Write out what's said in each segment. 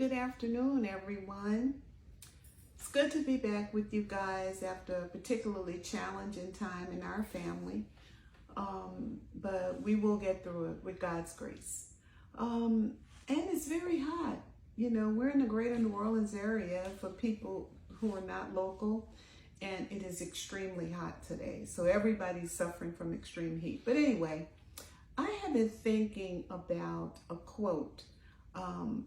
Good afternoon, everyone. It's good to be back with you guys after a particularly challenging time in our family, but we will get through it with God's grace. And it's very hot. You know, we're in the greater New Orleans area for people who are not local, and it is extremely hot today. So everybody's suffering from extreme heat. But anyway, I have been thinking about a quote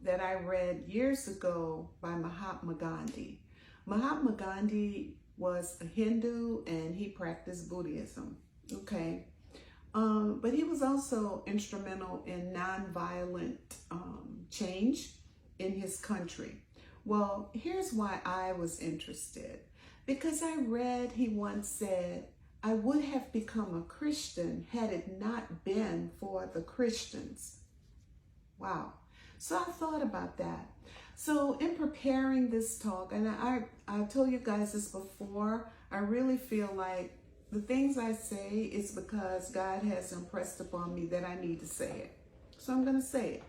that I read years ago by Mahatma Gandhi. Mahatma Gandhi was a Hindu and he practiced Buddhism, okay? But he was also instrumental in nonviolent change in his country. Well, here's why I was interested. Because I read he once said, "I would have become a Christian had it not been for the Christians." Wow. So I thought about that. So in preparing this talk, and I told you guys this before, I really feel like the things I say is because God has impressed upon me that I need to say it. So I'm going to say it.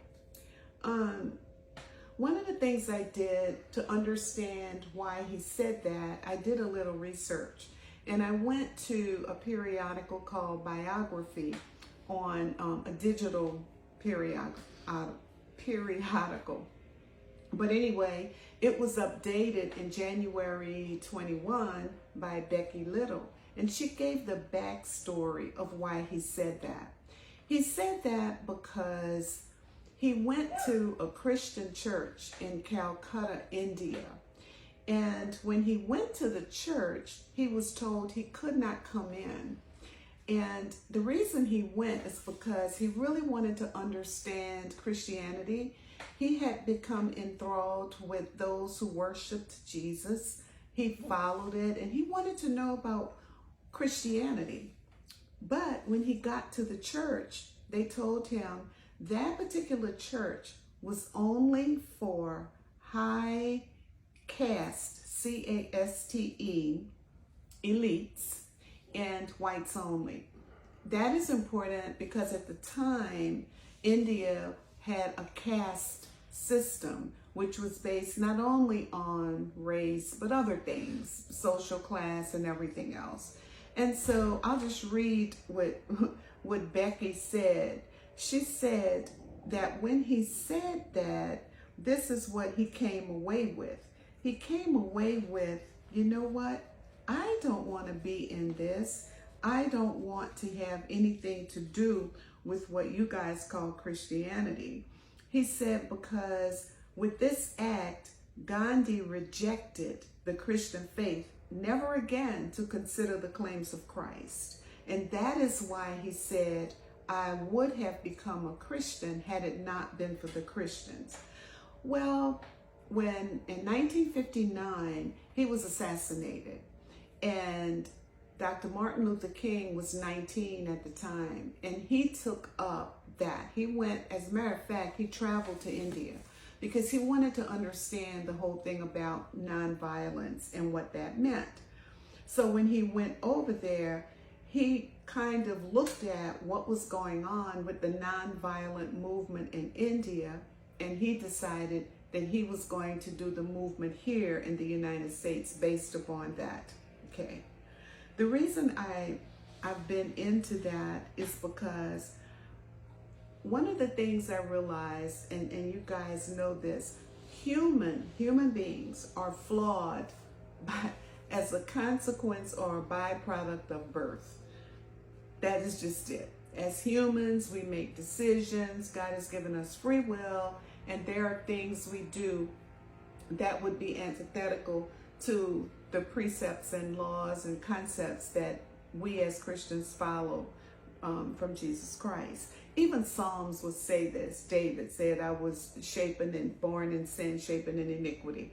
One of the things I did to understand why he said that, I did a little research. And I went to a periodical called Biography on a digital periodical. But anyway, it was updated in January 21 by Becky Little. And she gave the backstory of why he said that. He said that because he went to a Christian church in Calcutta, India. And when he went to the church, he was told he could not come in. And the reason he went is because he really wanted to understand Christianity. He had become enthralled with those who worshiped Jesus. He followed it and he wanted to know about Christianity. But when he got to the church, they told him that particular church was only for high caste, C-A-S-T-E, elites, and whites only. That is important because at the time, India had a caste system, which was based not only on race, but other things, social class and everything else. And so I'll just read what Becky said. She said that when he said that, this is what he came away with. He came away with, you know what? I don't want to be in this. I don't want to have anything to do with what you guys call Christianity. He said because with this act, Gandhi rejected the Christian faith, never again to consider the claims of Christ. And that is why he said, I would have become a Christian had it not been for the Christians. Well, when in 1959, he was assassinated. And Dr. Martin Luther King was 19 at the time, and he took up that. He went, as a matter of fact, he traveled to India because he wanted to understand the whole thing about nonviolence and what that meant. So when he went over there, he kind of looked at what was going on with the nonviolent movement in India, and he decided that he was going to do the movement here in the United States based upon that. Okay. The reason I've been into that is because one of the things I realized, and you guys know this, human beings are flawed as a consequence or a byproduct of birth. That is just it. As humans, we make decisions. God has given us free will, and there are things we do that would be antithetical to the precepts and laws and concepts that we as Christians follow from Jesus Christ. Even Psalms would say this. David said, I was born in sin, shapen in iniquity.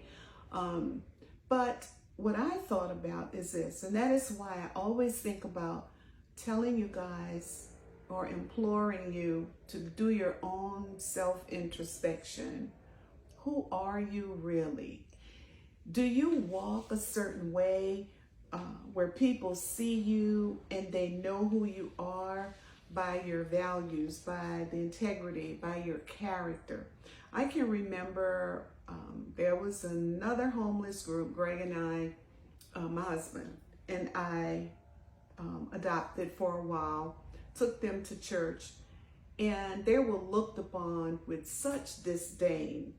But what I thought about is this, and that is why I always think about telling you guys or imploring you to do your own self-introspection. Who are you really? Do you walk a certain way where people see you and they know who you are, by your values, by the integrity, by your character. I can remember there was another homeless group, Greg and I, my husband, and I adopted for a while, took them to church, and they were looked upon with such disdain.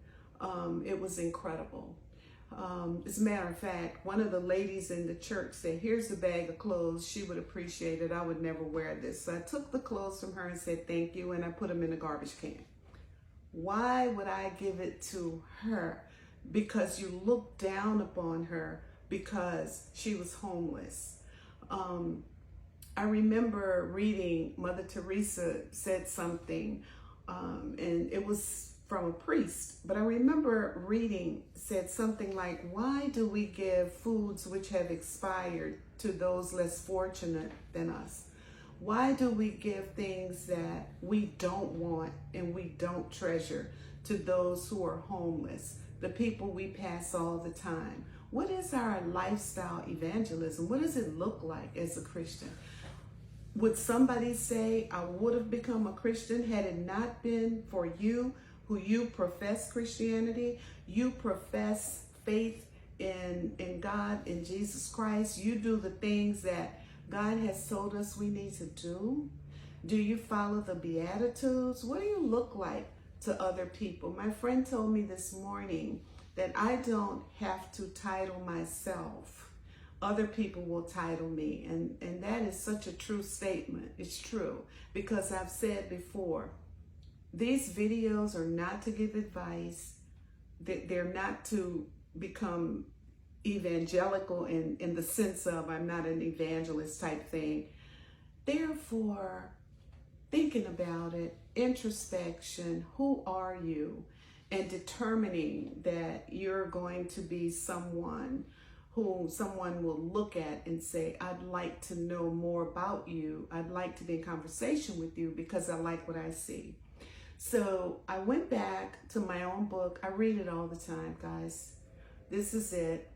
It was incredible. As a matter of fact, one of the ladies in the church said, "Here's a bag of clothes. She would appreciate it. I would never wear this." So I took the clothes from her and said, "Thank you," and I put them in the garbage can. Why would I give it to her? Because you looked down upon her because she was homeless. I remember reading, Mother Teresa said something, and it was from a priest, but I remember reading, said something like, "Why do we give foods which have expired to those less fortunate than us? Why do we give things that we don't want and we don't treasure to those who are homeless, the people we pass all the time?" What is our lifestyle evangelism? What does it look like as a Christian? Would somebody say, "I would have become a Christian had it not been for you, who you profess Christianity, you profess faith in God, in Jesus Christ, you do the things that God has told us we need to do? Do you follow the Beatitudes? What do you look like to other people?" My friend told me this morning that I don't have to title myself. Other people will title me. And that is such a true statement. It's true. Because I've said before, these videos are not to give advice. They're not to become evangelical in the sense of I'm not an evangelist type thing. Therefore, thinking about it, introspection, who are you? And determining that you're going to be someone who someone will look at and say, "I'd like to know more about you. I'd like to be in conversation with you because I like what I see." So I went back to my own book. I read it all the time, guys. This is it.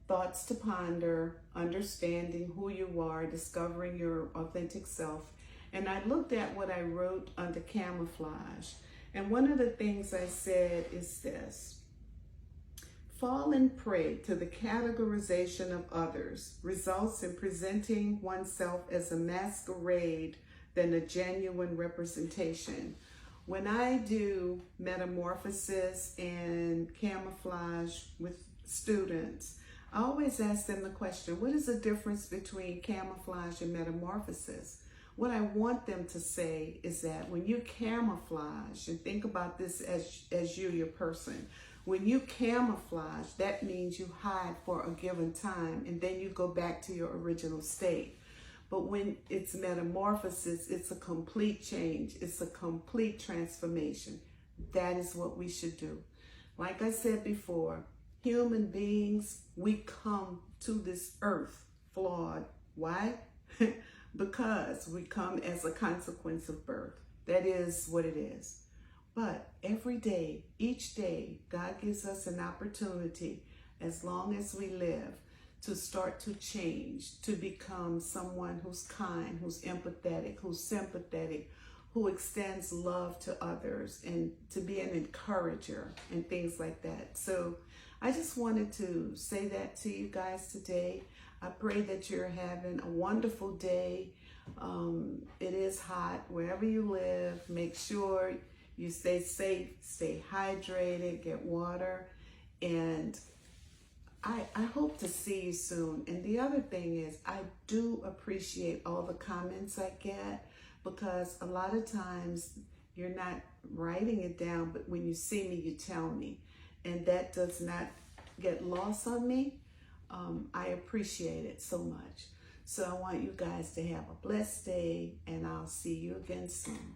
Thoughts to Ponder, Understanding Who You Are, Discovering Your Authentic Self. And I looked at what I wrote under camouflage. And one of the things I said is this: falling prey to the categorization of others results in presenting oneself as a masquerade than a genuine representation. When I do metamorphosis and camouflage with students, I always ask them the question, what is the difference between camouflage and metamorphosis? What I want them to say is that when you camouflage, and think about this as you, your person, when you camouflage, that means you hide for a given time and then you go back to your original state. But when it's metamorphosis, it's a complete change. It's a complete transformation. That is what we should do. Like I said before, human beings, we come to this earth flawed. Why? Because we come as a consequence of birth. That is what it is. But every day, each day, God gives us an opportunity, as long as we live, to start to change, to become someone who's kind, who's empathetic, who's sympathetic, who extends love to others, and to be an encourager and things like that. So I just wanted to say that to you guys today. I pray that you're having a wonderful day. It is hot wherever you live. Make sure you stay safe, stay hydrated, get water, and I hope to see you soon. And the other thing is, I do appreciate all the comments I get, because a lot of times you're not writing it down, but when you see me, you tell me. And that does not get lost on me. I appreciate it so much. So I want you guys to have a blessed day, and I'll see you again soon.